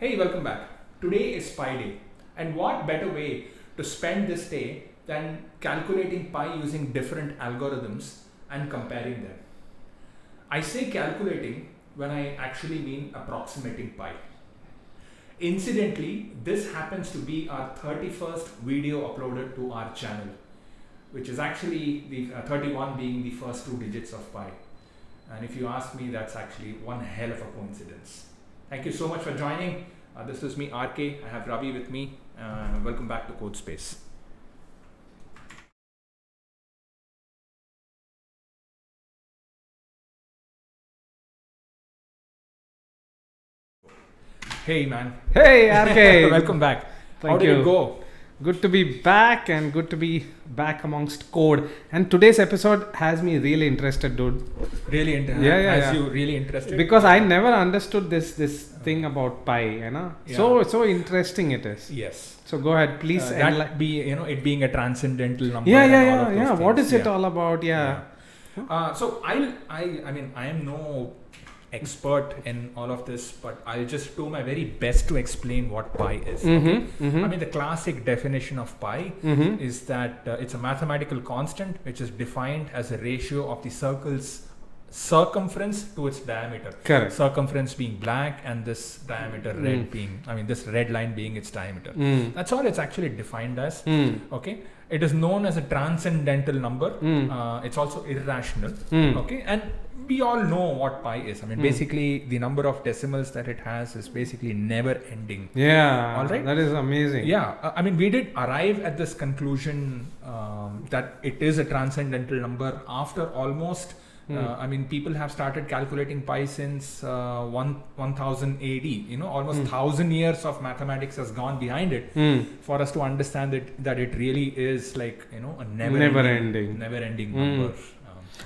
Hey, welcome back. Today is Pi Day, and what better way to spend this day than calculating pi using different algorithms and comparing them? I say calculating when I actually mean approximating pi. Incidentally, this happens to be our 31st video uploaded to our channel, which is actually the 31 being the first two digits of pi. And if you ask me, that's actually one hell of a coincidence. Thank you so much for joining. This is me, RK. I have Ravi with me. Welcome back to Code Space. Hey, man. Hey, RK. Welcome back. Thank How did you. it go? Good to be back and good to be back amongst code. And today's episode has me really interested, dude. Really interested. Yeah. You really interested? Because I never understood this thing about pi, you know. Yeah. So interesting it is. Yes. So go ahead, please. That be it being a transcendental number. Yeah. and all of those What things. is it all about? Yeah. So I mean I am no expert in all of this, but I'll just do my very best to explain what pi is. I mean, the classic definition of pi is that it's a mathematical constant which is defined as a ratio of the circle's circumference to its diameter. Correct. Circumference being black and this diameter red being, this red line being its diameter. That's all it's actually defined as. Okay. It is known as a transcendental number. It's also irrational. Okay. And we all know what pi is. I mean, basically the number of decimals that it has is basically never ending. Yeah. All right. That is amazing. Yeah. I mean, we did arrive at this conclusion that it is a transcendental number after almost people have started calculating pi since 1000 AD. Almost 1000 years of mathematics has gone behind it for us to understand that it really is like a never ending number.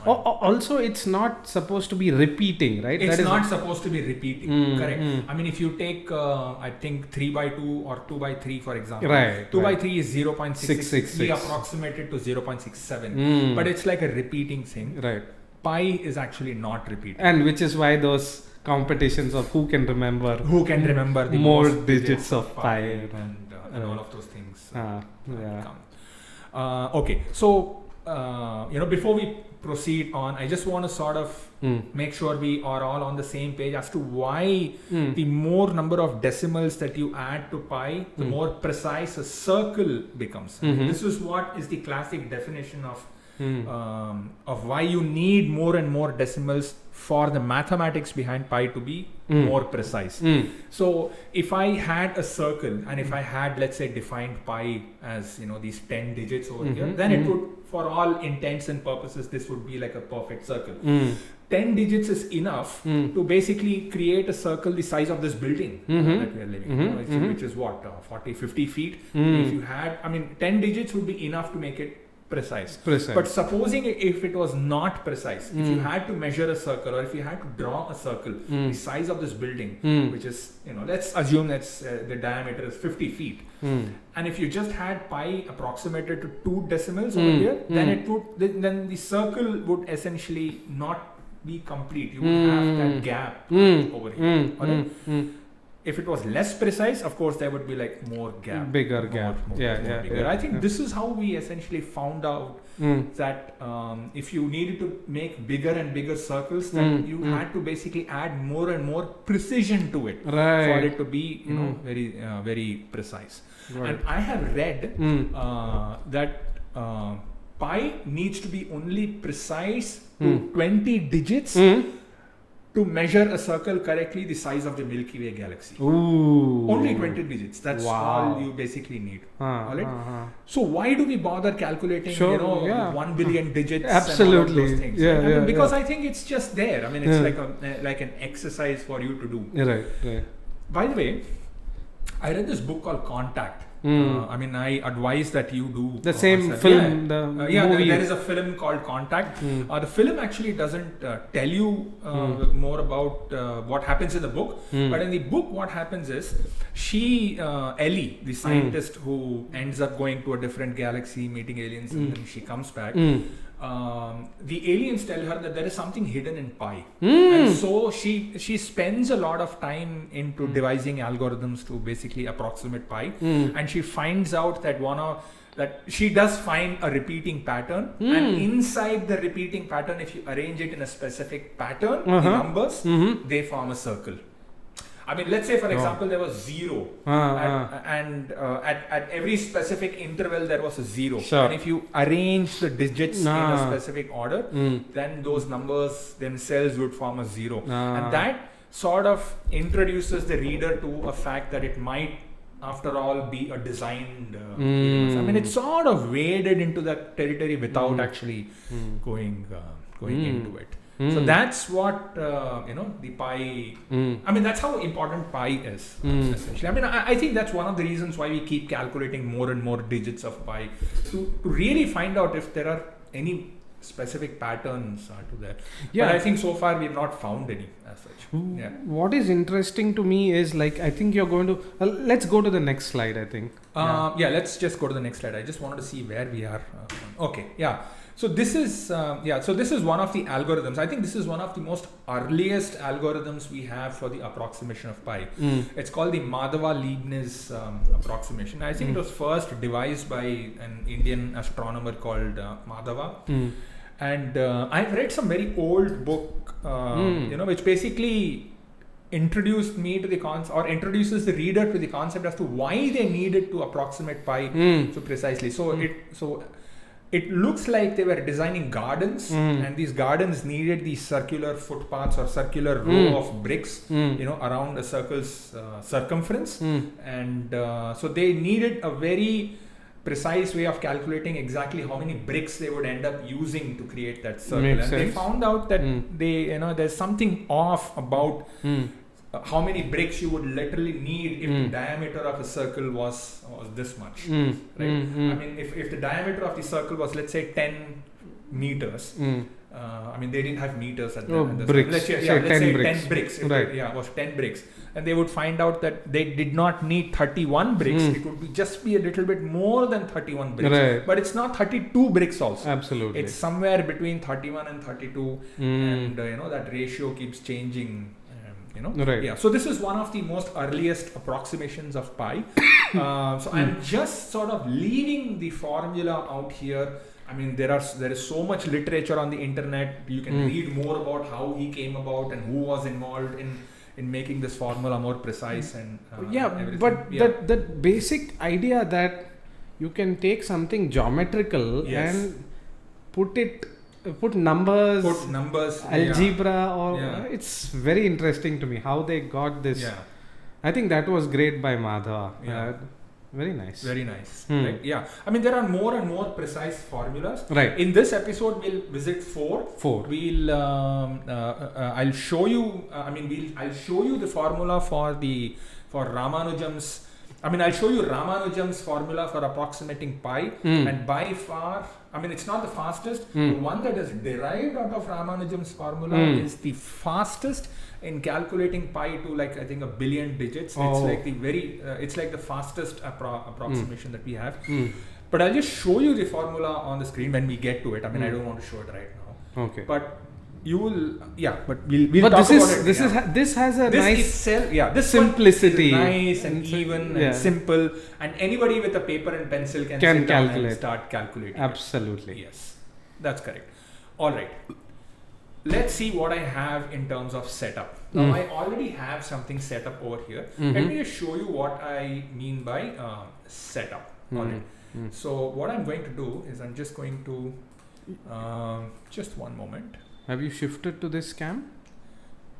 Also, it's not supposed to be repeating, right? It's not supposed to be repeating. Correct. I mean, if you take, I think 3 by 2 or 2 by 3, for example. Right. 2 by 3 is 0.666. We 666. approximate it to 0.67. But it's like a repeating thing. Right. Pi is actually not repeating. And which is why those competitions of who can remember the more most digits of pi and all of those things. yeah. Okay. So, before we proceed on, I just want to sort of make sure we are all on the same page as to why the more number of decimals that you add to pi, the more precise a circle becomes. This is what is the classic definition of why you need more and more decimals for the mathematics behind pi to be more precise. So if I had a circle and if I had, let's say, defined pi as these 10 digits over here, then it would, for all intents and purposes, this would be like a perfect circle. 10 digits is enough to basically create a circle the size of this building that we are living in, which is what, 40, 50 feet. If you had, 10 digits would be enough to make it precise. But supposing if it was not precise, if you had to measure a circle or if you had to draw a circle the size of this building, which is, let's assume that's the diameter is 50 feet. And if you just had pi approximated to 2 decimals over here, then the circle would essentially not be complete. You would have that gap over here. Alright? If it was less precise, of course, there would be like more gap. Bigger gap. Bigger. I think this is how we essentially found out that if you needed to make bigger and bigger circles, then you had to basically add more and more precision to it for it to be, very, very precise. Right. And I have read that pi needs to be only precise to 20 digits to measure a circle correctly the size of the Milky Way galaxy. Ooh. Only 20 digits. That's all you basically need. All right? So why do we bother calculating 1 billion digits Absolutely. and all of those things? Because I think it's just there. It's like an exercise for you to do. Right. By the way, I read this book called Contact. I advise that you do the same film. Movie. There is a film called Contact. The film actually doesn't tell you more about what happens in the book, but in the book, what happens is Ellie, the scientist who ends up going to a different galaxy, meeting aliens, and then she comes back. the aliens tell her that there is something hidden in pi, and so she spends a lot of time into devising algorithms to basically approximate pi, and she finds out that that she does find a repeating pattern, and inside the repeating pattern, if you arrange it in a specific pattern, the numbers, they form a circle. I mean, let's say, for example, there was 0, and at every specific interval there was a 0. Sure. And if you arrange the digits in a specific order, then those numbers themselves would form a 0. And that sort of introduces the reader to a fact that it might, after all, be a designed universe. I mean, it's sort of waded into that territory without actually going into it. So that's what the pi. I mean, that's how important pi is essentially. I mean, I think that's one of the reasons why we keep calculating more and more digits of pi to really find out if there are any specific patterns to that. Yeah. But I think so far we've not found any as such. Yeah. What is interesting to me is, like, I think you're going to let's go to the next slide, I think. Let's just go to the next slide. I just wanted to see where we are. Okay, yeah. So this is one of the algorithms. I think this is one of the most earliest algorithms we have for the approximation of pi. It's called the Madhava-Leibniz approximation. I think it was first devised by an Indian astronomer called Madhava. And I've read some very old book, which basically introduced me to the concept, or introduces the reader to the concept as to why they needed to approximate pi so precisely. It looks like they were designing gardens, and these gardens needed these circular footpaths or circular row of bricks, around a circle's circumference, and so they needed a very precise way of calculating exactly how many bricks they would end up using to create that circle. Makes They sense. found out that there's something off about how many bricks you would literally need if the diameter of a circle was this much, right? I mean, if the diameter of the circle was, let's say, 10 meters, I mean, they didn't have meters at the bricks. Let's say 10 bricks. Right. It was 10 bricks. And they would find out that they did not need 31 bricks. It would just be a little bit more than 31 bricks. Right. But it's not 32 bricks also. Absolutely. It's somewhere between 31 and 32. And, that ratio keeps changing. Right. Yeah. So this is one of the most earliest approximations of pi. So I'm just sort of leaving the formula out here. I mean, there is so much literature on the internet. You can read more about how he came about and who was involved in making this formula more precise and everything. But that basic idea that you can take something geometrical and put numbers, algebra, it's very interesting to me how they got this. Yeah. I think that was great by Madhava. Very nice. Very nice. Right? Yeah. I mean, there are more and more precise formulas. Right. In this episode, we'll visit 4. We'll I'll show you. I'll show you the formula for Ramanujam's. I mean, I'll show you Ramanujan's formula for approximating pi, and by far, I mean, it's not the fastest. The one that is derived out of Ramanujan's formula is the fastest in calculating pi to, like, I think, 1 billion digits. It's like it's like the fastest approximation that we have. But I'll just show you the formula on the screen when we get to it. I mean, I don't want to show it right now. Okay. But you will, but we'll talk about it. This has a nice this simplicity, nice and even and simple, and anybody with a paper and pencil can sit down and start calculating. Absolutely. Yes, that's correct. All right. Let's see what I have in terms of setup. Now, I already have something set up over here. Let me just show you what I mean by setup. All right. So what I'm going to do is I'm just going to just one moment. Have you shifted to this cam?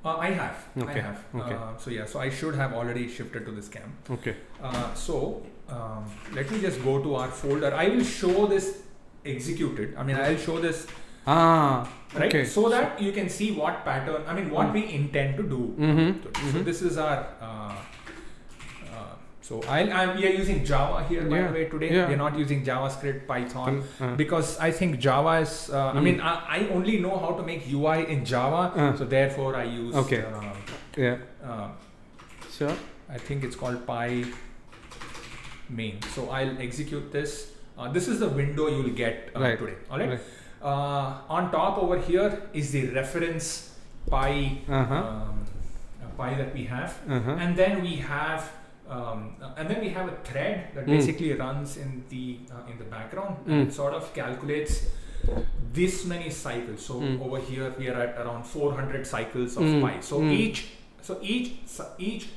I have. Okay. I have. Okay. So I should have already shifted to this cam. Okay. Let me just go to our folder. I will show this executed. I mean, I'll show this. Right. Okay. So that you can see what pattern. I mean, what we intend to do. So this is our. So we are using Java here, by the way, today. Yeah. We're not using JavaScript, Python, because I think Java is, I mean, I only know how to make UI in Java, so therefore I use, sure. I think it's called Py main. So I'll execute this. This is the window you'll get today. All right. On top over here is the reference pi, pi that we have, and then we have a thread that basically runs in the background and it sort of calculates this many cycles. So over here we are at around 400 cycles of pi. So each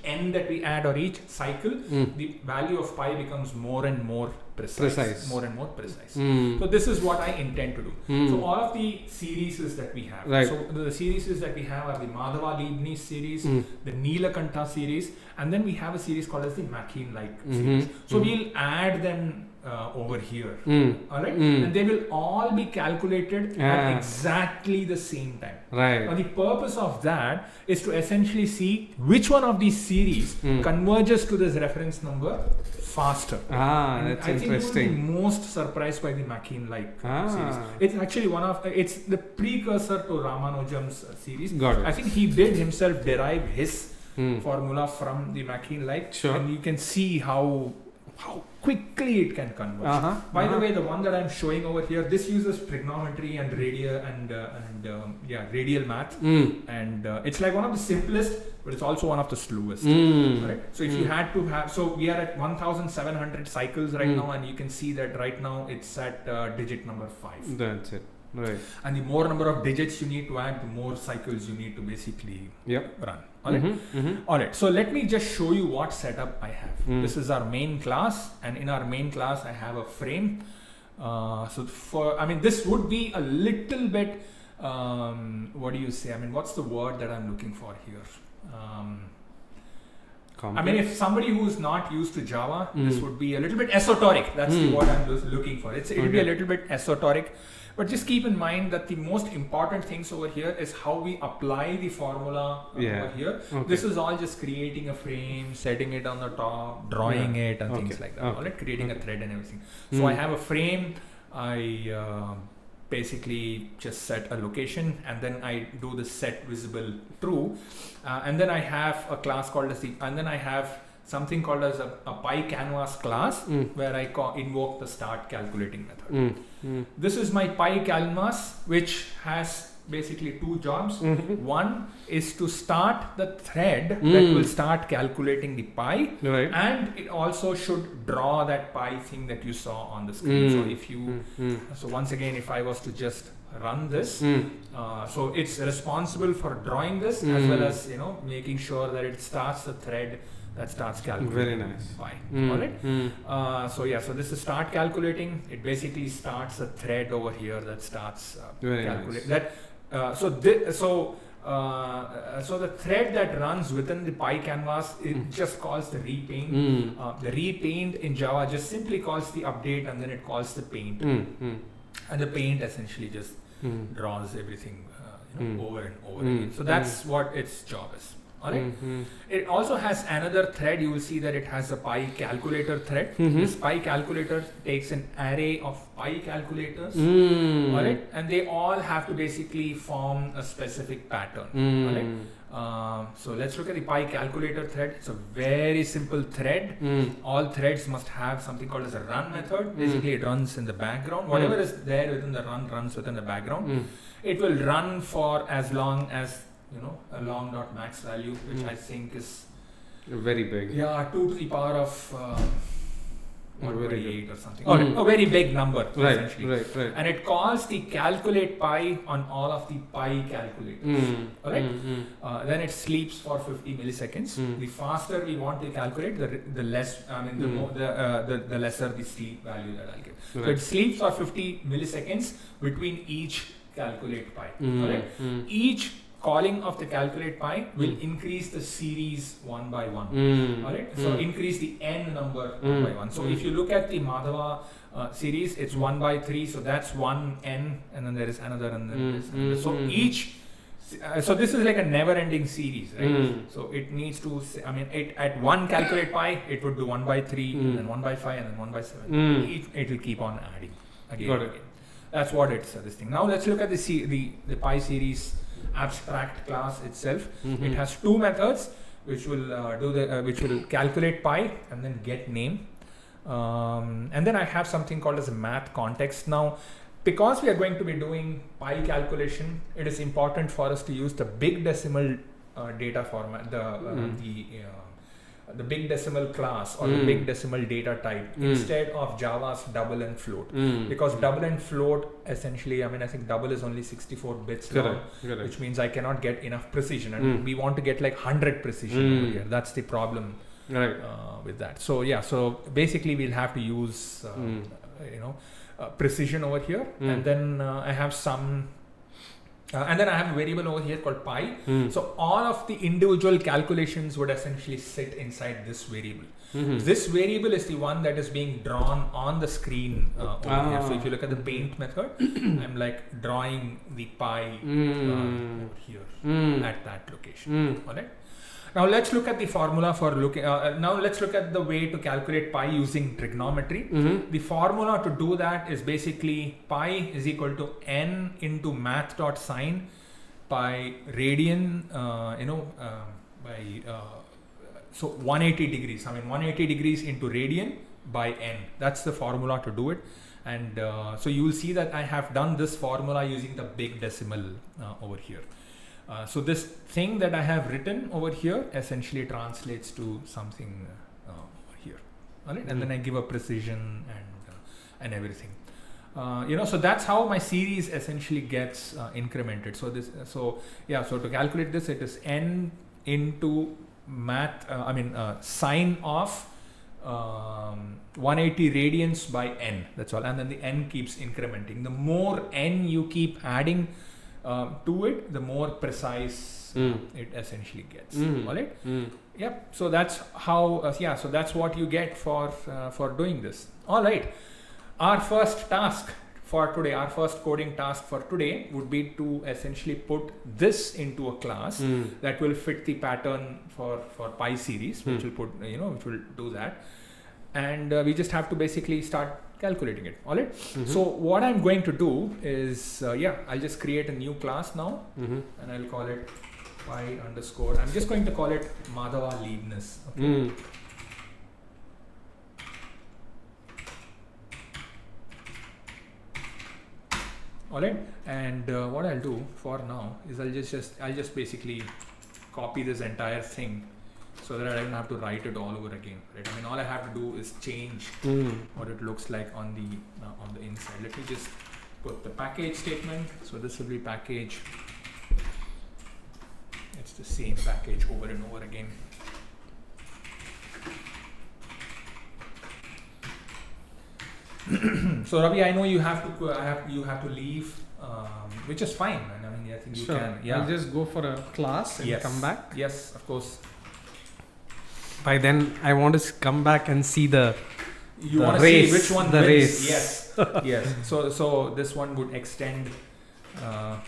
n that we add or each cycle, the value of pi becomes more and more precise. More and more precise. So this is what I intend to do. So all of the series that we have. Right. So the series that we have are the Madhava-Leibniz series, the Nilakantha series, and then we have a series called as the Makin-like series. So we'll add them over here. All right, and they will all be calculated at exactly the same time. Right. Now the purpose of that is to essentially see which one of these series converges to this reference number faster. That's I think interesting. you will be most surprised by the Makin-like series. It's actually it's the precursor to Ramanujam's series. Got it. I think he did himself derive his formula from the Makin-like, Sure. and you can see how quickly it can converge. By the way, the one that I'm showing over here, this uses trigonometry and radial math, and it's like one of the simplest, but it's also one of the slowest. Right? So if you had to have, so we are at 1,700 cycles right now, and you can see that right now it's at digit number 5. That's it. Right. And the more number of digits you need to add, the more cycles you need to basically run. Alright. So let me just show you what setup I have. This is our main class, and in our main class I have a frame. This would be a little bit, what do you say? I mean, what's the word that I'm looking for here? I mean, if somebody who's not used to Java, this would be a little bit esoteric. That's the word I'm looking for. It'll be a little bit esoteric. But just keep in mind that the most important things over here is how we apply the formula over here. This is all just creating a frame, setting it on the top, drawing it and things like that. All right, creating a thread and everything. So I have a frame. I basically just set a location, and then I do the set visible true, and then I have a class called as and then I have something called as a PyCanvas class where I invoke the start calculating method. This is my PyCanvas, which has basically two jobs. One is to start the thread that will start calculating the pi, and it also should draw that pi thing that you saw on the screen. So if you, so once again, if I was to just run this, so it's responsible for drawing this as well as making sure that it starts the thread that starts calculating. Very nice. Pi. Alright. So this is start calculating. It basically starts a thread over here that starts calculating. Nice. So the thread that runs within the PyCanvas, it just calls the repaint. The repaint in Java just simply calls the update, and then it calls the paint. And the paint essentially just draws everything over and over again. So that's what its job is. Alright. It also has another thread. You will see that it has a PyCalculator thread. This PyCalculator takes an array of pi calculators, alright, and they all have to basically form a specific pattern. Alright. So let's look at the PyCalculator thread. It's a very simple thread. All threads must have something called as a run method. Basically, it runs in the background. Whatever is there within the run runs within the background. It will run for as long as a long dot max value, which I think is very big. Yeah, 2 to the power of 128 or something. Or a very big number, essentially. Right. And it calls the calculate pi on all of the pi calculators. Alright. Then it sleeps for 50 milliseconds. The faster we want to calculate, the less. The lesser the sleep value that I'll give. So it sleeps for 50 milliseconds between each calculate pi. Alright. Each calling of the calculate pi will increase the series one by one. Alright, so increase the n number one by one. So if you look at the Madhava series, it's 1 by 3, so that's 1 n, and then there is another, and then there is another. So each, so this is like a never-ending series, right? So it needs to, at one calculate pi, it would do 1 by 3, and then 1 by 5, and then 1 by 7. It will keep on adding again and again. That's what it's this thing. Now let's look at the pi series abstract class itself. It has two methods which will which will calculate pi and then get name, and then I have something called as a math context. Now because we are going to be doing pi calculation, it is important for us to use the big decimal data format, the big decimal class or the big decimal data type instead of Java's double and float. Because double and float essentially, I think double is only 64 bits long, which means I cannot get enough precision, and we want to get like 100 precision over here. That's the problem with that. So yeah, so basically we'll have to use precision over here, and then I have some. And then I have a variable over here called pi. So all of the individual calculations would essentially sit inside this variable. This variable is the one that is being drawn on the screen over here. So if you look at the paint method, I'm like drawing the pi over here at that location. All right. Now let's look at the formula for looking. Now let's look at the way to calculate pi using trigonometry. The formula to do that is basically pi is equal to n into math.sine by radian. So 180 degrees. 180 degrees into radian by n. That's the formula to do it. And so you will see that I have done this formula using the big decimal over here. So this thing that I have written over here essentially translates to something here, all right? And then I give a precision and everything. So that's how my series essentially gets incremented. So to calculate this, it is n into sine of 180 radians by n. That's all, and then the n keeps incrementing. The more n you keep adding to it, the more precise it essentially gets. All right. Yep. So that's how. So that's what you get for doing this. All right. Our first task for today, our first coding task for today, would be to essentially put this into a class that will fit the pattern for pi series, which will put which will do that, and we just have to basically start calculating it. All right. So what I'm going to do is I'll just create a new class now, and I'll call it pi underscore. I'm just going to call it Madhava Leibniz. Okay. All right. And what I'll do for now is I'll just basically copy this entire thing, so that I don't have to write it all over again, right? All I have to do is change what it looks like on the inside. Let me just put the package statement. So this will be package. It's the same package over and over again. So Ravi, I know you have to leave, which is fine. I think you can. Yeah. I'll just go for a class and come back. Yes, of course. By then, I want to come back and see the want to race. See which one the wins. Race. Yes, yes. So this one would extend the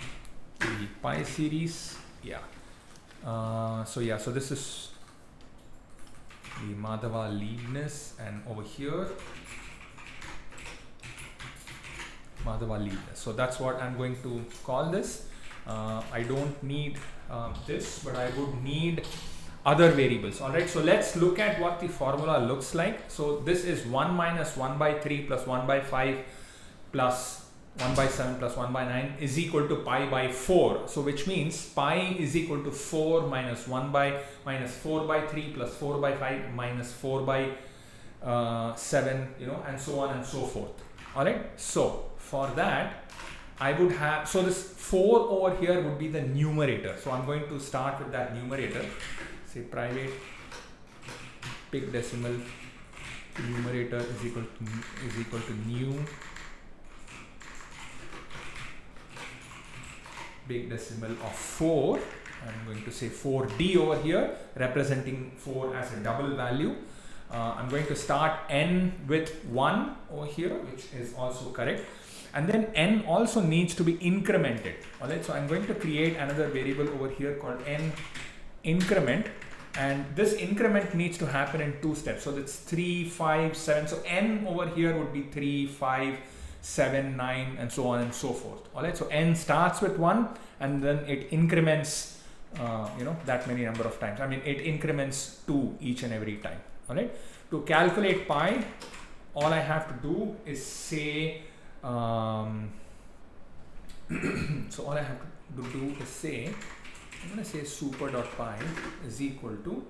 pi series. Yeah. So this is the Madhava Leibniz, and over here Madhava Leibniz. So that's what I'm going to call this. I don't need this, but I would need other variables. All right, so let's look at what the formula looks like. So this is 1 minus 1 by 3 plus 1 by 5 plus 1 by 7 plus 1 by 9 is equal to pi by 4. So which means pi is equal to 4 minus 1 by minus 4 by 3 plus 4 by 5 minus 4 by 7, and so on and so forth. All right, so for that I would have, so this 4 over here would be the numerator. So I'm going to start with that numerator. Say private big decimal numerator is equal to new big decimal of 4. I'm going to say 4d over here, representing 4 as a double value. I'm going to start n with 1 over here, which is also correct. And then n also needs to be incremented. Alright, so I'm going to create another variable over here called n increment, and this increment needs to happen in 2 steps. So that's 3, 5, 7. So n over here would be 3, 5, 7, 9, and so on and so forth. Alright, so n starts with 1 and then it increments that many number of times. It increments 2 each and every time. Alright, to calculate pi, all I have to do is say So all I have to do is say, I'm going to say super.pi is equal to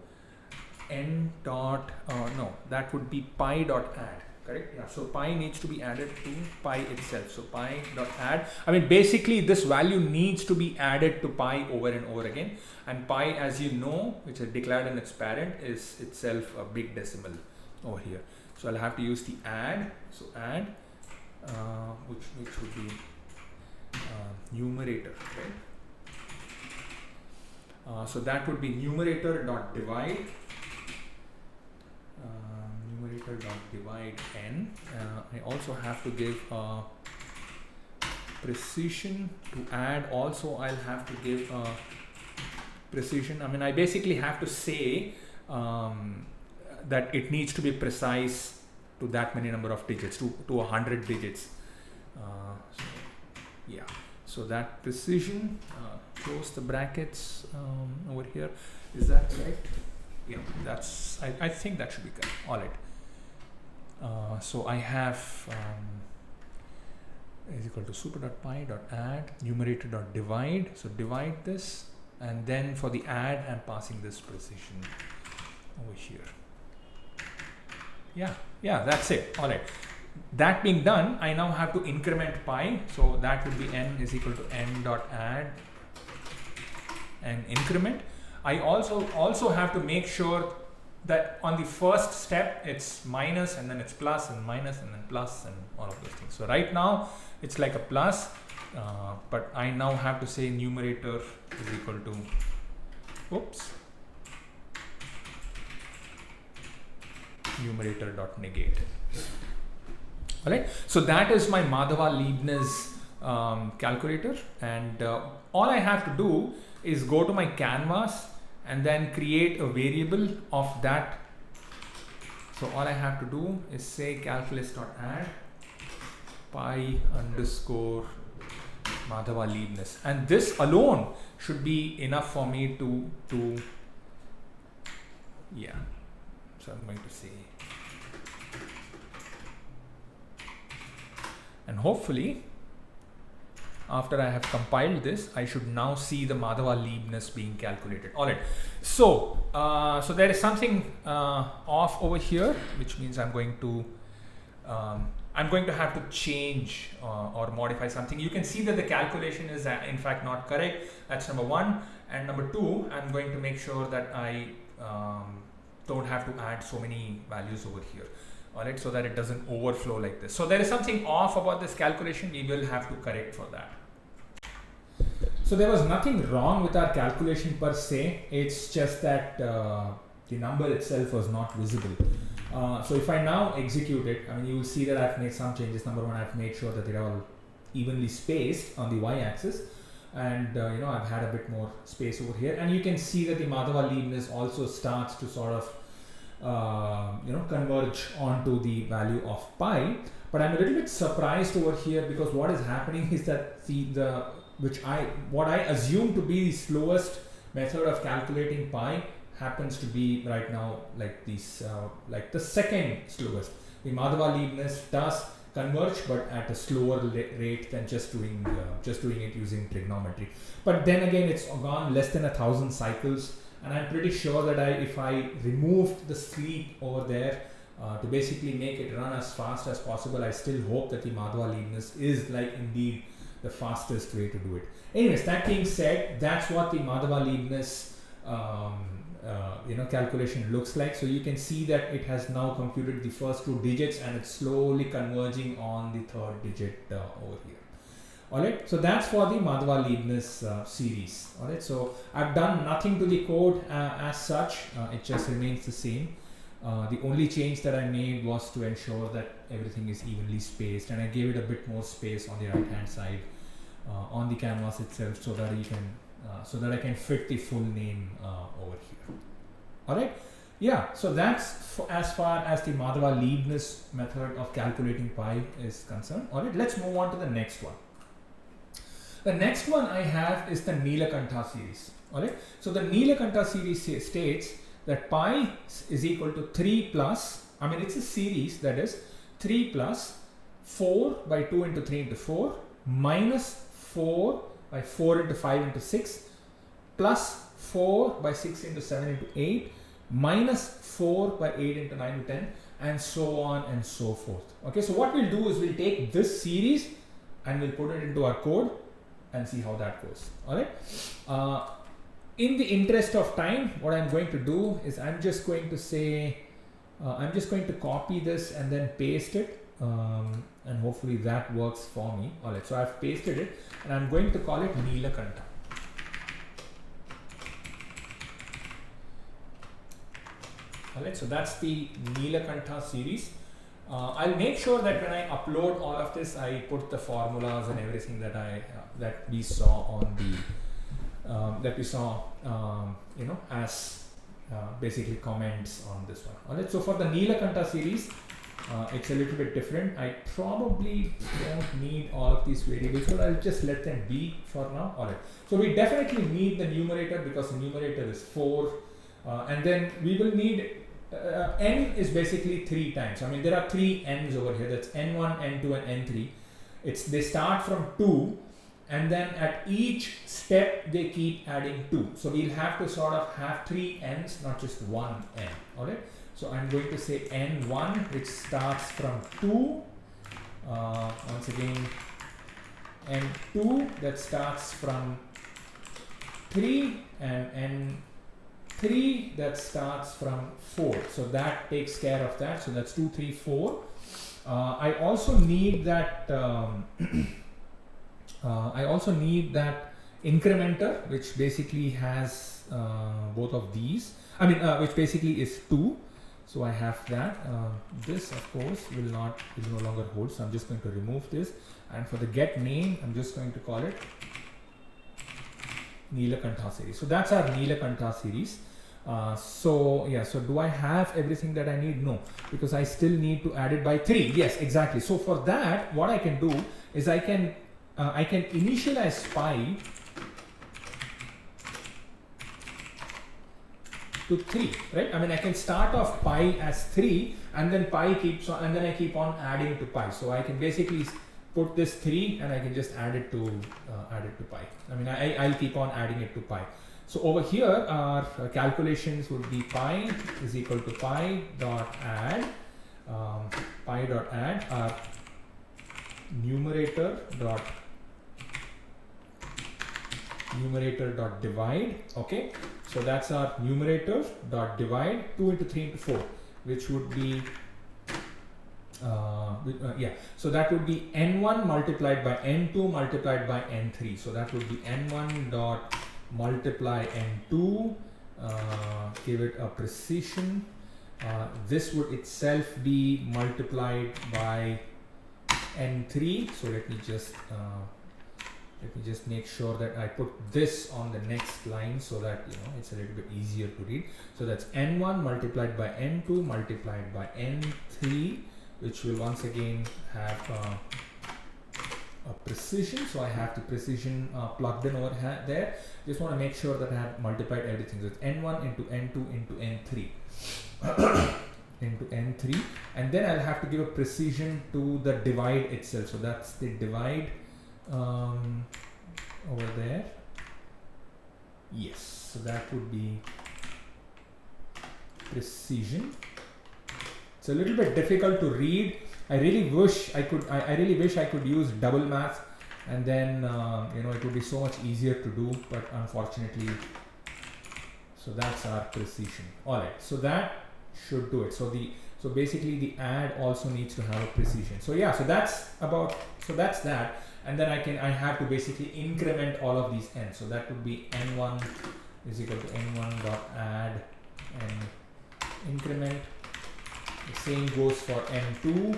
n dot, no, that would be pi dot add, correct? Yeah, so pi needs to be added to pi itself. So pi dot add, I mean basically this value needs to be added to pi over and over again, and pi, as you know, which is declared in its parent, is itself a big decimal over here. So I'll have to use the add, so add, which would be numerator, right? So that would be numerator dot divide, numerator dot divide n. I also have to give precision to add. Also, I'll have to give precision. I mean, I basically have to say that it needs to be precise to that many number of digits, to 100 digits. So, yeah. So that precision, close the brackets over here. Is that correct? Yeah, that's, I think that should be correct. All right. So I have is equal to super.pi.add, numerator.divide. So divide this, and then for the add, I'm passing this precision over here. Yeah, that's it. All right. That being done, I now have to increment pi. So that would be n is equal to n dot add and increment. I also have to make sure that on the first step it's minus, and then it's plus, and minus, and then plus, and all of those things. So right now it's like a plus, but I now have to say numerator is equal to, oops, numerator dot negate. All right, so that is my Madhava-Leibniz calculator, and all I have to do is go to my canvas and then create a variable of that. So all I have to do is say calculus.add pi underscore Madhava-Leibniz, and this alone should be enough for me to yeah. So I'm going to say, and hopefully after I have compiled this, I should now see the Madhava-Leibniz being calculated. All right. So, so there is something off over here, which means I'm going to have to change or modify something. You can see that the calculation is in fact not correct. That's number one. And number two, I'm going to make sure that I don't have to add so many values over here. All right, so that it doesn't overflow like this. So there is something off about this calculation. We will have to correct for that. So there was nothing wrong with our calculation per se. It's just that the number itself was not visible. So if I now execute it, I mean, you will see that I've made some changes. Number one, I've made sure that they're all evenly spaced on the y-axis, and I've had a bit more space over here. And you can see that the Madhava-Leibniz also starts to sort of converge onto the value of pi. But I'm a little bit surprised over here, because what is happening is that what I assume to be the slowest method of calculating pi happens to be right now like this, like the second slowest. The Madhava-Leibniz does converge, but at a slower rate than just doing it using trigonometry. But then again, it's gone less than 1,000 cycles, and I'm pretty sure that if I removed the sleep over there to basically make it run as fast as possible, I still hope that the Madhava-Leibniz is like indeed the fastest way to do it. Anyways, that being said, that's what the Madhava-Leibniz calculation looks like. So you can see that it has now computed the first two digits, and it's slowly converging on the third digit over here. All right, so that's for the Madhava-Leibniz series. All right, so I've done nothing to the code as such. It just remains the same. The only change that I made was to ensure that everything is evenly spaced, and I gave it a bit more space on the right hand side on the canvas itself, so that I can fit the full name over here. All right, yeah. So that's as far as the Madhava-Leibniz method of calculating pi is concerned. All right, let's move on to the next one. The next one I have is the Nilakantha series. All right, so the Nilakantha series states that pi is equal to 3 plus, I mean it's a series, that is 3 plus 4 by 2 into 3 into 4 minus 4 by 4 into 5 into 6 plus 4 by 6 into 7 into 8 minus 4 by 8 into 9 into 10 and so on and so forth. Okay, so what we'll do is we'll take this series and we'll put it into our code and see how that goes. Alright. In the interest of time, what I'm going to do is I'm just going to say, I'm just going to copy this and then paste it, and hopefully that works for me. Alright, so I've pasted it and I'm going to call it Neelakantha. Alright, so that's the Neelakantha series. I'll make sure that when I upload all of this, I put the formulas and everything that that we saw on the as basically comments on this one. Alright, so for the Neelakantha series, it's a little bit different. I probably don't need all of these variables, so I'll just let them be for now. Alright, so we definitely need the numerator because the numerator is 4, and then we will need n is basically 3 times. I mean, there are 3 n's over here. That's n1, n2, and n3. They start from 2. And then at each step they keep adding 2. So we'll have to sort of have 3 n's, not just 1 n. Alright. So I'm going to say n1, which starts from 2. Once again, n2 that starts from 3, and n3 that starts from 4. So that takes care of that. So that's 2, 3, 4. I also need that. I also need that incrementer, which basically has both of these. I mean, which basically is 2. So I have that. This, of course, will no longer hold. So I'm just going to remove this. And for the get name, I'm just going to call it Neelakantha series. So that's our Neelakantha series. So do I have everything that I need? No, because I still need to add it by 3. Yes, exactly. So for that, what I can do is I can initialize pi to 3, right? I mean, I can start off pi as 3 and then pi keeps on, and then I keep on adding to pi. So I can basically put this 3 and I can just add it to pi. I mean, I'll keep on adding it to pi. So over here, our calculations would be pi is equal to pi dot add, our numerator dot divide. Okay, so that's our numerator dot divide 2 into 3 into 4, which would be so that would be n1 multiplied by n2 multiplied by n3. So that would be n1 dot multiply n2, give it a precision. This would itself be multiplied by n3. So let me just make sure that I put this on the next line so that it's a little bit easier to read. So that's n1 multiplied by n2 multiplied by n3, which will once again have a precision. So I have the precision plugged in over there. Just want to make sure that I have multiplied everything. So it's n1 into n2 into n3 into n3, and then I'll have to give a precision to the divide itself. So that's the divide over there. Yes, so that would be precision. It's a little bit difficult to read. I really wish I could use double math, and then it would be so much easier to do, but unfortunately, so that's our precision. All right, so that should do it. So basically the add also needs to have a precision. So yeah, so that's that, and then I have to basically increment all of these n. So that would be n1 is equal to n1 dot add and increment. The same goes for n2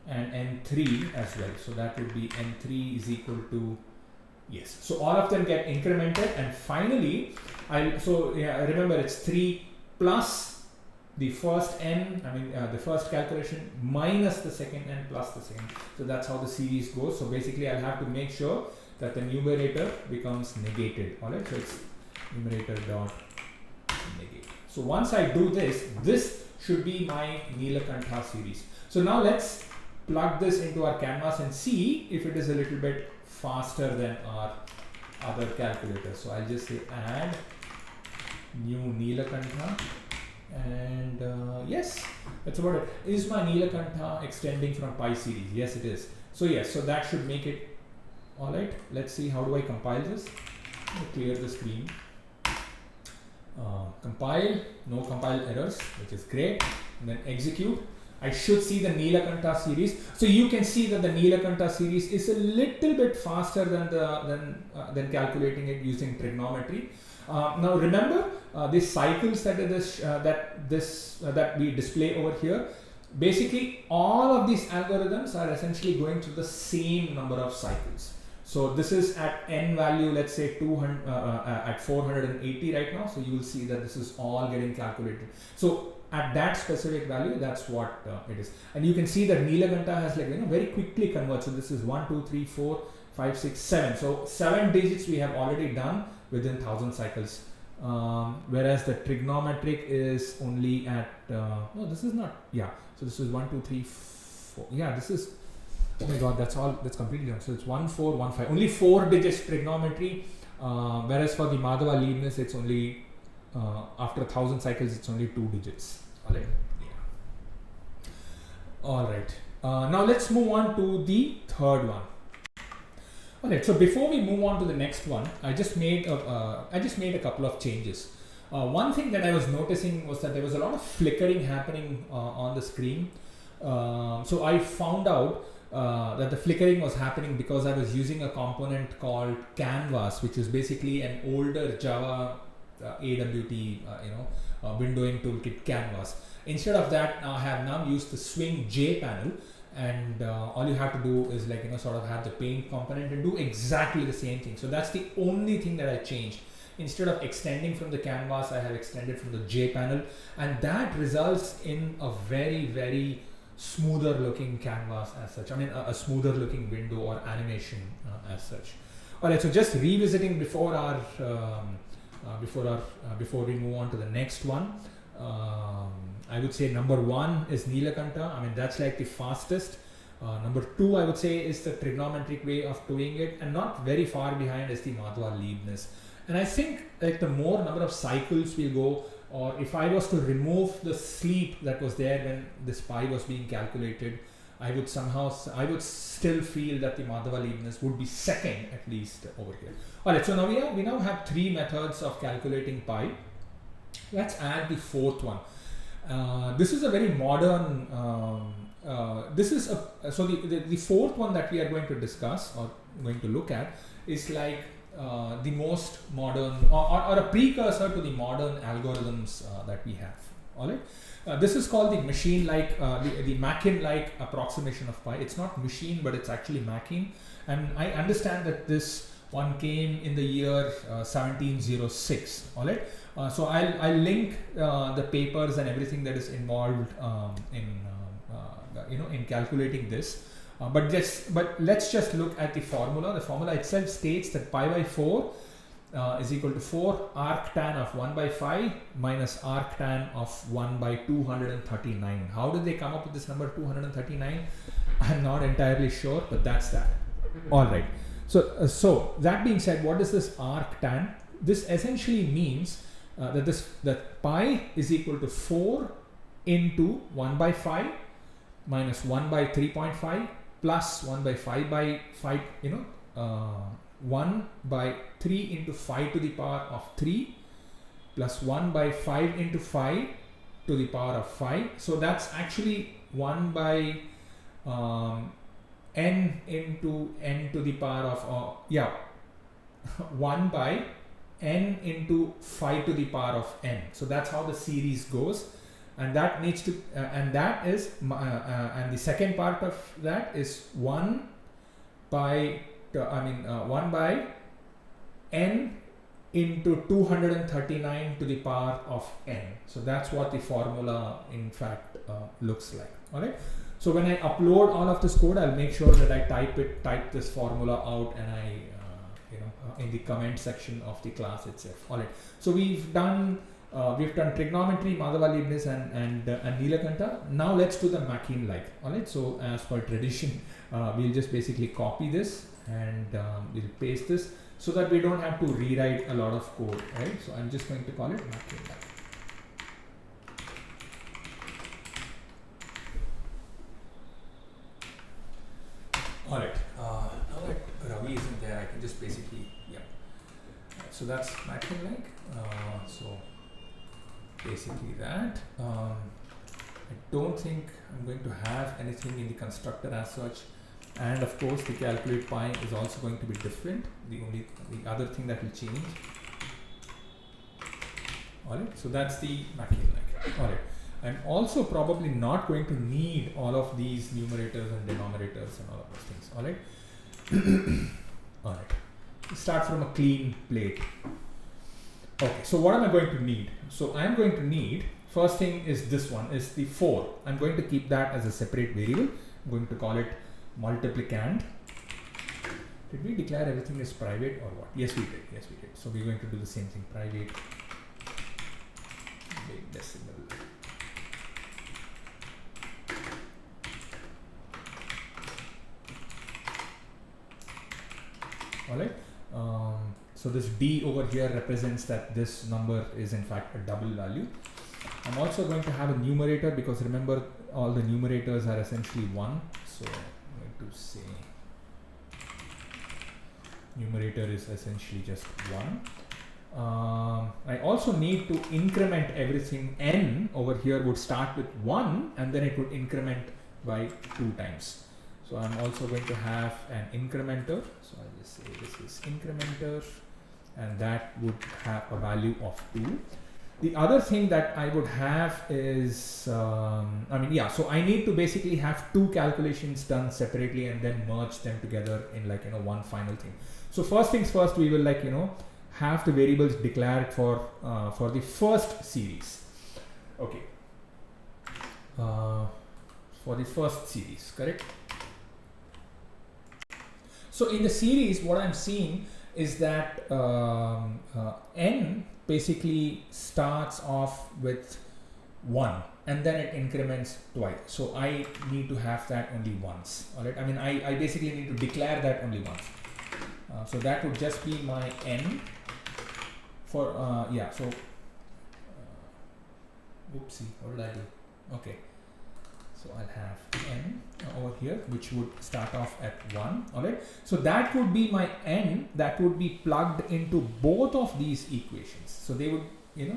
and n3 as well. So that would be n3 is equal to, yes. So all of them get incremented, and finally, remember it's 3 plus the first n, the first calculation minus the second n plus the second. So that's how the series goes. So basically, I'll have to make sure that the numerator becomes negated. All right, so it's numerator dot negate. So once I do this, this should be my Neelakantha series. So now let's plug this into our canvas and see if it is a little bit faster than our other calculator. So I'll just say add new Neelakantha, and yes, that's about it. Is my Neelakantha extending from Pi series? Yes, it is. So yes, so that should make it all right. Let's see, how do I compile this? Let me clear the screen. Compile, no compile errors, which is great. And then execute. I should see the Neelakantha series. So you can see that the Neelakantha series is a little bit faster than calculating it using trigonometry. Now remember these cycles that we display over here. Basically, all of these algorithms are essentially going through the same number of cycles. So this is at n value, let's say 200 at 480 right now. So you will see that this is all getting calculated. So at that specific value, that's what it is. And you can see that Neelakantha has very quickly converted. So this is 1, 2, 3, 4, 5, 6, 7. So 7 digits we have already done within 1000 cycles. Whereas the trigonometric is only at no, this is not, yeah. So this is 1, 2, 3, 4. Yeah, this is, oh my god, that's completely done. So it's 1, 4, 1, 5. Only 4 digits trigonometry. Whereas for the Madhava-Leibniz, it's only after 1000 cycles, it's only 2 digits. Alright. Yeah. Alright. Now let's move on to the third one. Alright, so before we move on to the next one, I just made a couple of changes. One thing that I was noticing was that there was a lot of flickering happening on the screen. So I found out that the flickering was happening because I was using a component called Canvas, which is basically an older Java AWT windowing toolkit Canvas. Instead of that, I have now used the Swing J panel, and all you have to do is sort of have the paint component and do exactly the same thing. So that's the only thing that I changed. Instead of extending from the canvas, I have extended from the J panel, and that results in a very, very smoother looking canvas as such. I mean, a smoother looking window or animation as such. All right, so just revisiting before we move on to the next one. I would say number 1 is Neelakantha. I mean, that's like the fastest. Number 2, I would say, is the trigonometric way of doing it, and not very far behind is the Madhava-Leibniz. And I think the more number of cycles we'll go, or if I was to remove the sleep that was there when this pi was being calculated, I would still feel that the Madhava-Leibniz would be second at least over here. Alright, so now we now have 3 methods of calculating pi. Let's add the 4th one. This is a very modern, so the 4th one that we are going to discuss or going to look at is like the most modern or a precursor to the modern algorithms that we have. Alright, this is called the machine-like, the Makin-like approximation of pi. It's not machine, but it's actually Makin, and I understand that this one came in the year 1706. Alright, so I'll link the papers and everything that is involved in calculating this. But let's just look at the formula. The formula itself states that pi by 4 is equal to 4 arctan of 1 by 5 minus arctan of 1 by 239. How did they come up with this number 239? I'm not entirely sure, but that's that. All right. So that being said, what is this arctan? This essentially means that pi is equal to 4 into 1 by 5 minus 1 by 3.5 plus 1 by 5 by 5, 1 by 3 into 5 to the power of 3 plus 1 by 5 into 5 to the power of 5. So that's actually 1 by n into n to the power of 1 by n into 5 to the power of n. So that's how the series goes. And that needs to, and that is, and the second part of that is 1 by, 1 by n into 239 to the power of n. So that's what the formula in fact looks like. All right. So when I upload all of this code, I'll make sure that I type this formula out, and I, in the comment section of the class itself. All right. So we've done We've done trigonometry, Madhava Leibniz and Nilakanta. Now let's do the Machian-like. Alright, so as per tradition, we'll just basically copy this and we'll paste this so that we don't have to rewrite a lot of code, right? So I'm just going to call it Machian-like. Alright, now that Ravi isn't there, I can just basically, so that's Machian-like. So basically that. I don't think I'm going to have anything in the constructor as such, and of course the calculate pi is also going to be different. The other thing that will change. Alright, so that's the Machian-like. Alright, I'm also probably not going to need all of these numerators and denominators and all of those things. Alright. Alright. Start from a clean plate. Okay, so what am I going to need? So I'm going to need, first thing is this one, is the 4. I'm going to keep that as a separate variable. I'm going to call it multiplicand. Did we declare everything as private or what? Yes, we did. Yes, we did. So we're going to do the same thing, private big decimal. Alright. So this D over here represents that this number is in fact a double value. I'm also going to have a numerator because remember all the numerators are essentially 1. So I'm going to say numerator is essentially just 1. I also need to increment everything. N over here would start with 1 and then it would increment by 2 times. So I'm also going to have an incrementer. So I'll just say this is incrementer and that would have a value of 2. The other thing that I would have is, so I need to basically have 2 calculations done separately and then merge them together in one final thing. So first things first, we will have the variables declared for the first series. Okay. For the first series, correct? So in the series, what I'm seeing is that n basically starts off with 1 and then it increments twice. So I need to have that only once. All right. I mean, I basically need to declare that only once. So that would just be my n for oopsie, what did I do? Okay. So I'll have n over here, which would start off at 1. Alright. So that would be my n that would be plugged into both of these equations. So they would,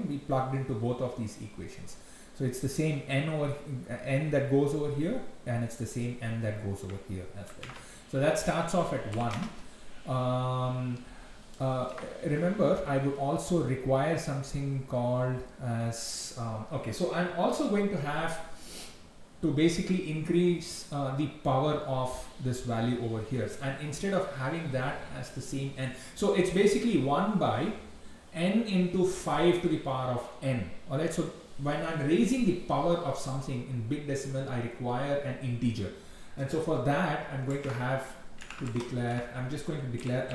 be plugged into both of these equations. So it's the same n that goes over here, and it's the same n that goes over here as well. So that starts off at 1. Remember, I would also require something called as okay. So I'm also going to have to basically increase the power of this value over here, and instead of having that as the same n, so it's basically 1 by n into 5 to the power of n. All right. So when I'm raising the power of something in big decimal, I require an integer, and so for that I'm going to have to declare. I'm just going to declare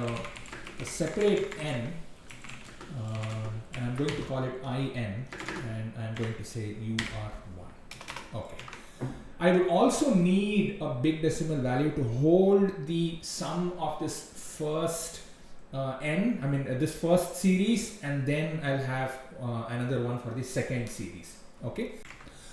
a separate n, and I'm going to call it in, and I'm going to say you are 1. Okay. I will also need a big decimal value to hold the sum of this first this first series, and then I'll have another one for the second series. Okay.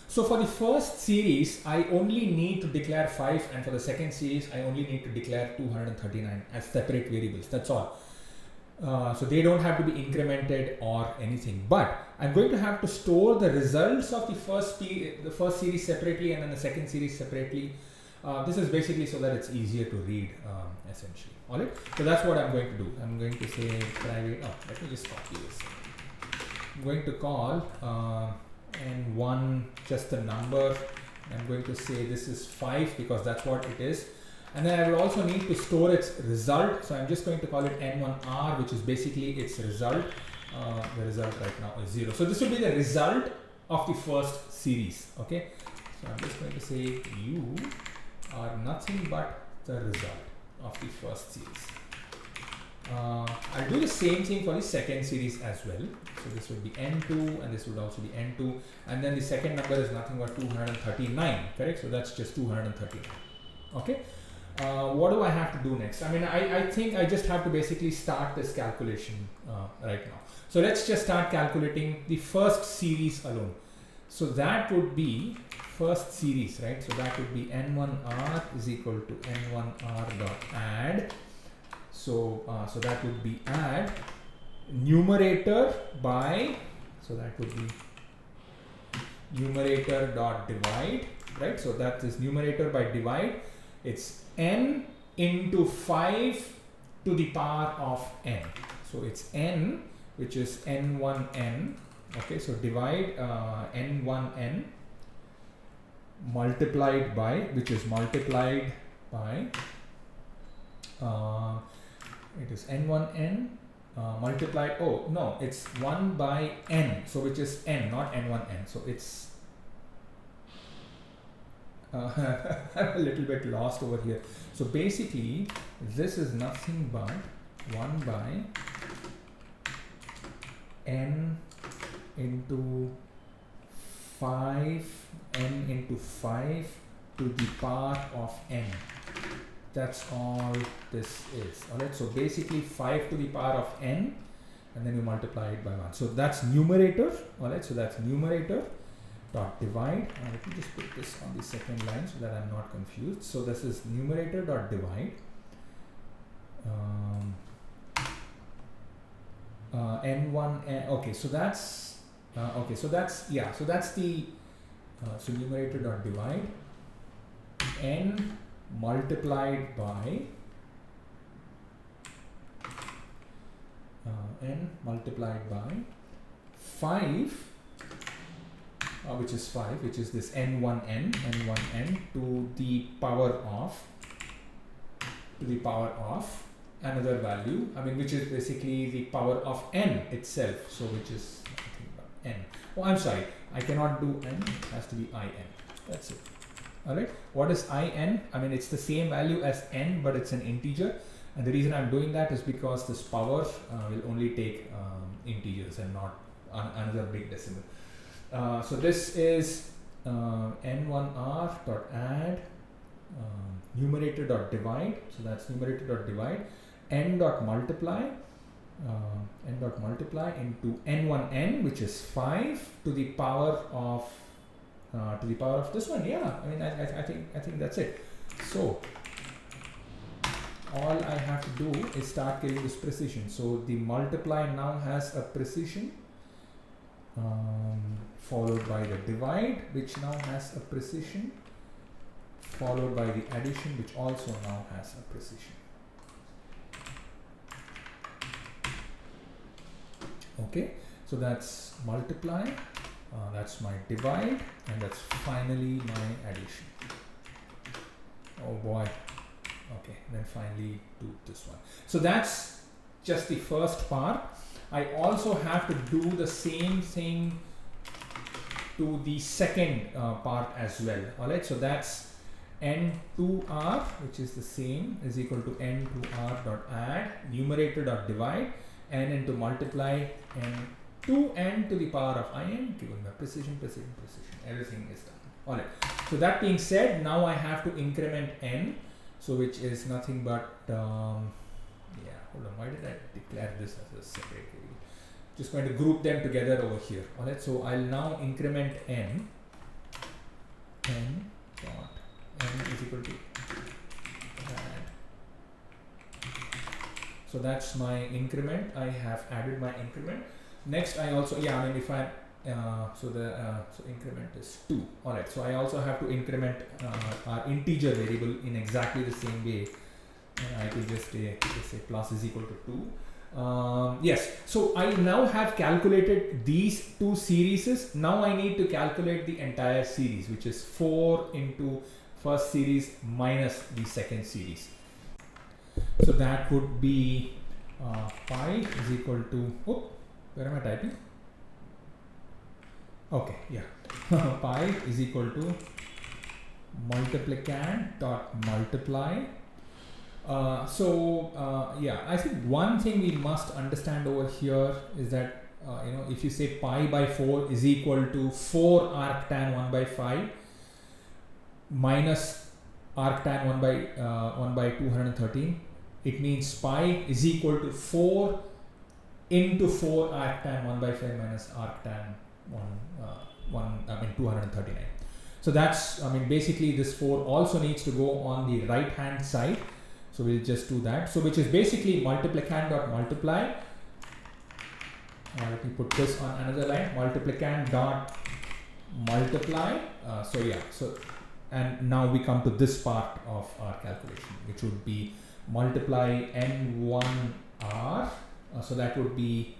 So for the first series, I only need to declare 5, and for the second series, I only need to declare 239 as separate variables. That's all. So they don't have to be incremented or anything, but I'm going to have to store the results of the first series separately and then the second series separately. This is basically so that it's easier to read, essentially. All right. So that's what I'm going to do. I'm going to say private. Let me just copy this. I'm going to call n1 just a number. I'm going to say this is 5 because that's what it is. And then I will also need to store its result. So I'm just going to call it n1r, which is basically its result. The result right now is 0. So this will be the result of the first series. Okay. So I'm just going to say you are nothing but the result of the first series. I'll do the same thing for the second series as well. So this would be n2 and this would also be n2, and then the second number is nothing but 239, correct? So that's just 239. Okay. What do I have to do next? I mean, I think I just have to basically start this calculation right now. So let's just start calculating the first series alone. So that would be first series, right? So that would be n1r is equal to n1r dot add. So so that would be add numerator by, so that would be numerator dot divide, right? So that is numerator by divide. It's n into 5 to the power of n. So it's n, which is n1n. Okay, so divide n1n multiplied by, which is multiplied by, it is n1n multiplied, oh no, it's 1 by n, so which is n, not n1n. So it's I'm a little bit lost over here. So basically this is nothing but 1 by n into 5, n into 5 to the power of n. That's all this is. Alright, so basically 5 to the power of n, and then you multiply it by 1. So that's numerator. Alright, so that's numerator dot divide. Let me just put this on the second line so that I'm not confused. So this is numerator dot divide. N1, okay, so that's okay, so that's, yeah, so that's the so numerator dot divide n multiplied by n multiplied by 5, which is 5, which is this n1n to the power of another value, I mean, which is basically the power of n itself, so which is n. Oh, I'm sorry, I cannot do n, it has to be in. That's it. Alright, what is in? I mean, it's the same value as n, but it's an integer, and the reason I'm doing that is because this power will only take integers and not another big decimal. So this is n1r dot add numerator dot divide, so that's numerator dot divide, n dot multiply into n1n, which is 5 to the power of this one. Yeah, I mean, I think that's it. So all I have to do is start getting this precision. So the multiply now has a precision, followed by the divide, which now has a precision, followed by the addition, which also now has a precision. Okay, so that's multiply, that's my divide, and that's finally my addition. Oh boy. Okay, then finally do this one. So that's just the first part. I also have to do the same thing to the second part as well. Alright, so that's n2r, which is the same, is equal to n2r dot add numerator dot divide n into multiply n 2n to the power of in, given the precision, everything is done. Alright, so that being said, now I have to increment n, so which is nothing but yeah, hold on, why did I declare this as a separate variable? Just going to group them together over here. Alright, so I'll now increment n dot n is equal to add. So that's my increment. I have added my increment. Next, I also, yeah, I mean, if I so increment is 2. Alright, so I also have to increment our integer variable in exactly the same way. I could just say plus is equal to 2. Yes, so I now have calculated these two series. Now I need to calculate the entire series, which is 4 into first series minus the second series. So that would be pi is equal to, oh, where am I typing? Okay, yeah. Pi is equal to multiplicand dot multiply Yeah, I think one thing we must understand over here is that if you say pi by 4 is equal to 4 arctan 1 by 5 minus arctan 1 by 213, it means pi is equal to 4 into 4 arctan 1 by 5 minus arctan 239. So that's, basically this 4 also needs to go on the right hand side. So we'll just do that. So which is basically multiplicand dot multiply. Let me put this on another line. Multiplicand dot multiply. And now we come to this part of our calculation, which would be multiply n1r. So that would be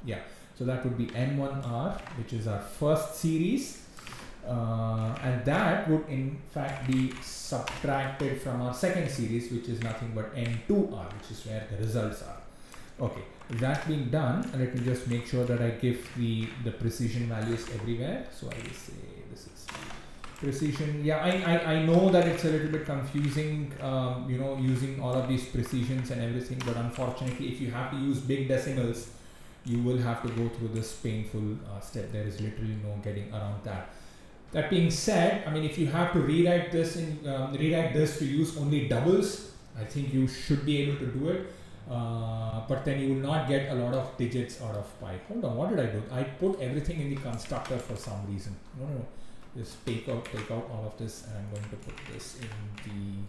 n1r, which is our first series. And that would in fact be subtracted from our second series, which is nothing but n2r, which is where the results are. Okay, that being done, let me just make sure that I give the precision values everywhere. So I will say this is precision. Yeah, I know that it's a little bit confusing, using all of these precisions and everything, but unfortunately, if you have to use big decimals, you will have to go through this painful step. There is literally no getting around that. That being said, if you have to rewrite this to use only doubles, I think you should be able to do it. But then you will not get a lot of digits out of pi. Hold on, what did I do? I put everything in the constructor for some reason. No. Just take out all of this, and I'm going to put this in the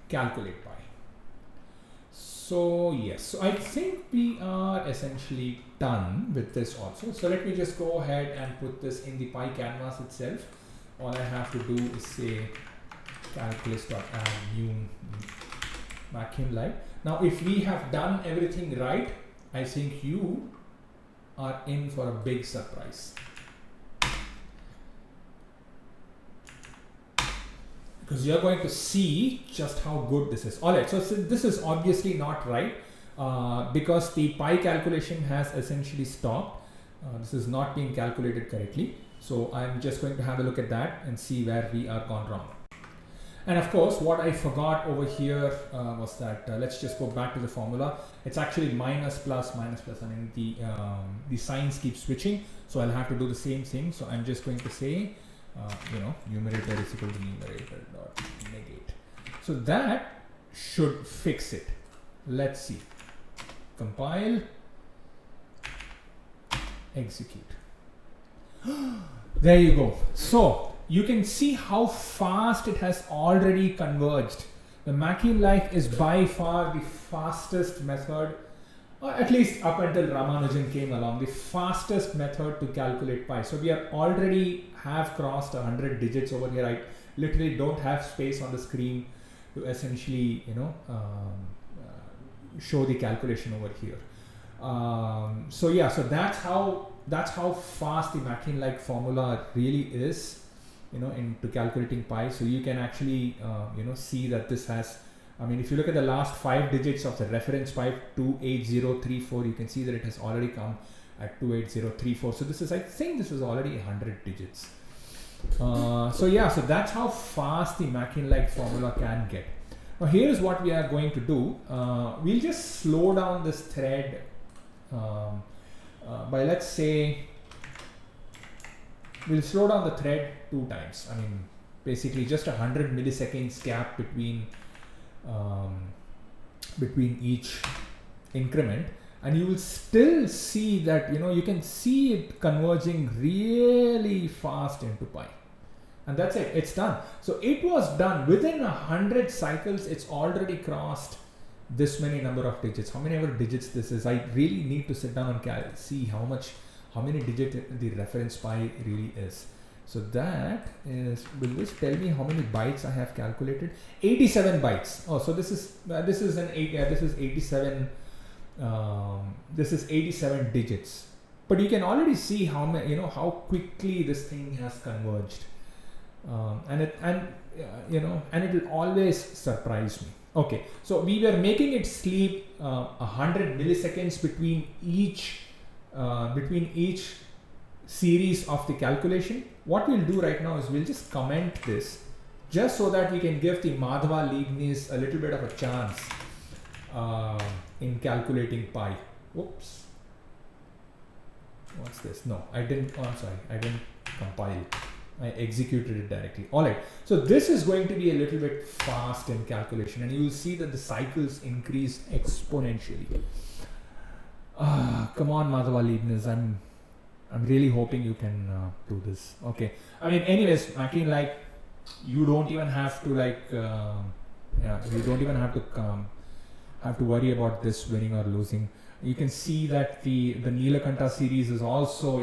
calculate pi. So yes, so I think we are essentially done with this also. So let me just go ahead and put this in the pi canvas itself. All I have to do is say calculus.add new McCune-Light. Now if we have done everything right, I think you are in for a big surprise. Because you're going to see just how good this is. Alright, so this is obviously not right because the pi calculation has essentially stopped. This is not being calculated correctly. So I'm just going to have a look at that and see where we are gone wrong. And of course, what I forgot over here was that, let's just go back to the formula. It's actually minus plus minus plus. The signs keep switching. So I'll have to do the same thing. So I'm just going to say, numerator is equal to numerator dot negate. So that should fix it. Let's see. Compile. Execute. There you go. So you can see how fast it has already converged. The McCune-Light is by far the fastest method, or at least up until Ramanujan came along, the fastest method to calculate pi. So we are already have crossed 100 digits over here. I literally don't have space on the screen to essentially, show the calculation over here. So that's how fast the McCune-Light formula really is, into calculating pi. So you can actually, see that this has, if you look at the last 5 digits of the reference pi, 28034, you can see that it has already come at 28034. So this is, I think this is already 100 digits. So that's how fast the McCune-Light formula can get. Now here's what we are going to do. We'll just slow down this thread by, let's say, we'll slow down the thread 2 times. Basically just 100 milliseconds gap between each increment, and you will still see that you can see it converging really fast into pi, and that's it. It's done. So it was done within 100 cycles. It's already crossed this many number of digits. How many ever digits this is? I really need to sit down and see how many digits the reference pi really is. So that is, will this tell me how many bytes I have calculated? 87 bytes. Oh, so this is 87. This is 87 digits. But you can already see how many, how quickly this thing has converged, and it will always surprise me. Okay, so we were making it sleep 100 milliseconds between each series of the calculation. What we'll do right now is we'll just comment this just so that we can give the Madhava-Leibniz a little bit of a chance in calculating pi. Whoops. What's this? No, I didn't. Oh, I'm sorry. I didn't compile. I executed it directly. All right. So this is going to be a little bit fast in calculation, and you will see that the cycles increase exponentially. Come on, Madhava-Leibniz. I'm really hoping you can do this. Okay. I mean, anyways, Mac-Lane, you don't even have to you don't even have to worry about this winning or losing. You can see that the Nilakanta series is also,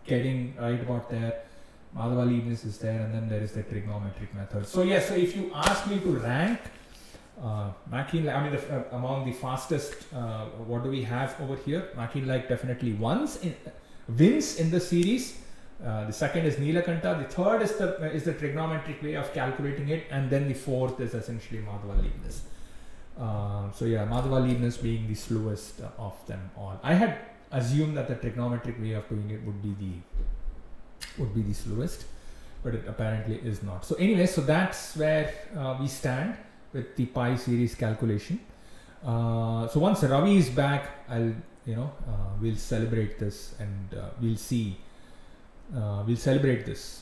getting right about there. Madhava-Leibniz is there, and then there is the trigonometric method. So yes, so if you ask me to rank Mac-Lane, among the fastest, what do we have over here? Mac-Lane definitely wins in the series. The second is Nilakanta. The third is the trigonometric way of calculating it, and then the fourth is essentially Madhava-Leibniz. So yeah, Madhava-Leibniz being the slowest of them all. I had assumed that the trigonometric way of doing it would be the slowest, but it apparently is not. So anyway, so that's where we stand with the pi series calculation. So once Ravi is back, we'll celebrate this, and we'll celebrate this.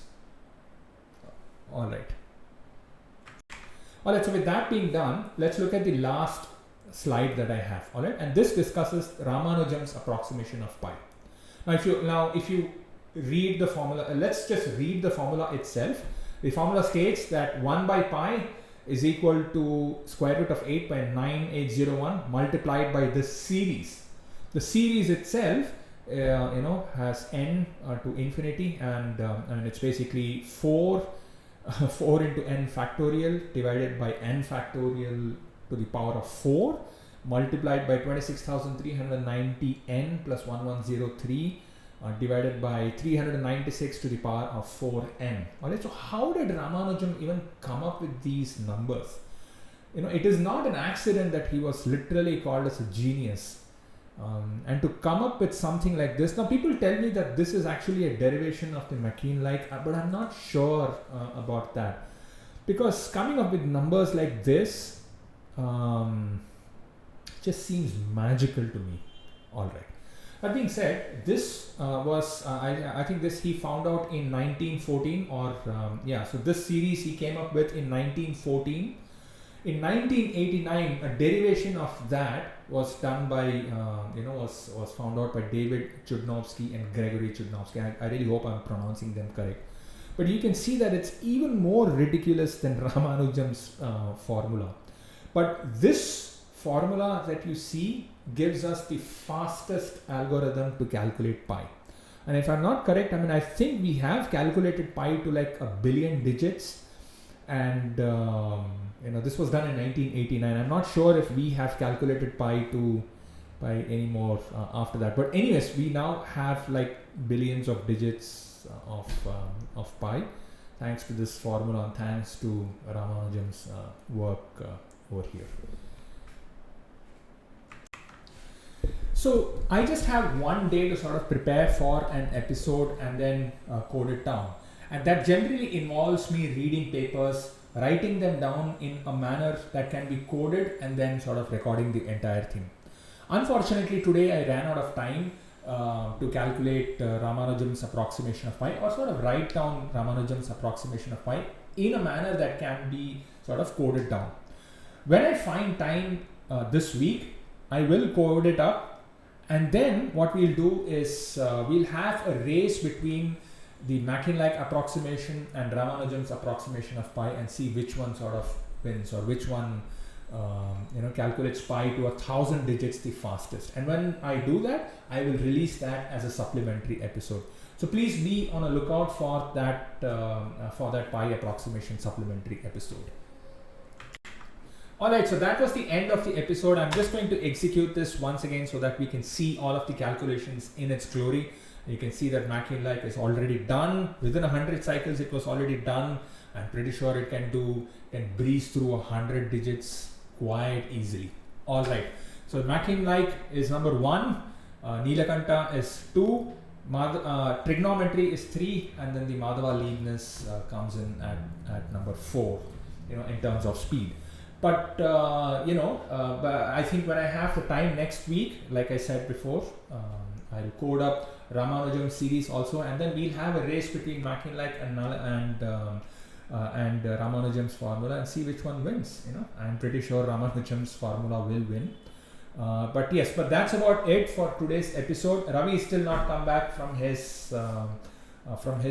All right. So with that being done, let's look at the last slide that I have. All right, and this discusses Ramanujam's approximation of pi. Now, if you read the formula, let's just read the formula itself. The formula states that 1 by pi is equal to square root of 8 by 9801 multiplied by this series. The series itself, has n to infinity, and it's basically 4 into n factorial divided by n factorial to the power of 4 multiplied by 26,390 n plus 1103 divided by 396 to the power of 4n. Alright, so how did Ramanujam even come up with these numbers? It is not an accident that he was literally called as a genius. And to come up with something like this, now people tell me that this is actually a derivation of the Mac-Lane, but I'm not sure about that, because coming up with numbers like this just seems magical to me. All right. That being said, this was I think this he found out in 1914, so this series he came up with in 1914. In 1989, a derivation of that was done by, was found out by David Chudnovsky and Gregory Chudnovsky. I really hope I'm pronouncing them correct. But you can see that it's even more ridiculous than Ramanujam's formula. But this formula that you see gives us the fastest algorithm to calculate pi. And if I'm not correct, I think we have calculated pi to like 1 billion digits. And this was done in 1989. I'm not sure if we have calculated pi any more after that. But anyways, we now have like billions of digits of pi, thanks to this formula and thanks to Ramanujam's work over here. So I just have one day to sort of prepare for an episode and then code it down. And that generally involves me reading papers, writing them down in a manner that can be coded, and then sort of recording the entire thing. Unfortunately, today I ran out of time to calculate Ramanujam's approximation of pi, or sort of write down Ramanujam's approximation of pi in a manner that can be sort of coded down. When I find time this week, I will code it up, and then what we'll do is we'll have a race between the Mac-Lane approximation and Ramanujam's approximation of pi, and see which one sort of wins, or which one calculates pi to 1,000 digits the fastest. And when I do that, I will release that as a supplementary episode. So please be on a lookout for that pi approximation supplementary episode. Alright, so that was the end of the episode. I'm just going to execute this once again so that we can see all of the calculations in its glory. You can see that Mac-Lane is already done. Within 100 cycles, it was already done. I'm pretty sure it can breeze through 100 digits quite easily. Alright, so Mac-Lane is number 1, Nilakanta is 2, Trigonometry is 3, and then the Madhava Leibniz comes in at number 4, in terms of speed. But but I think when I have the time next week, like I said before, I'll code up Ramanujam series also, and then we'll have a race between Makinlike and Ramanujam's formula and see which one wins. I'm pretty sure Ramanujam's formula will win. But that's about it for today's episode. Ravi is still not come back from his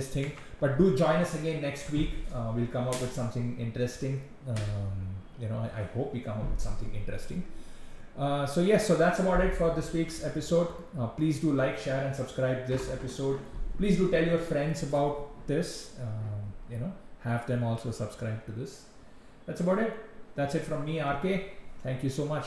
thing, but do join us again next week. We'll come up with something interesting. I hope we come up with something interesting. So that's about it for this week's episode. Please do like, share, and subscribe this episode. Please do tell your friends about this. Have them also subscribe to this. That's about it. That's it from me, RK. Thank you so much.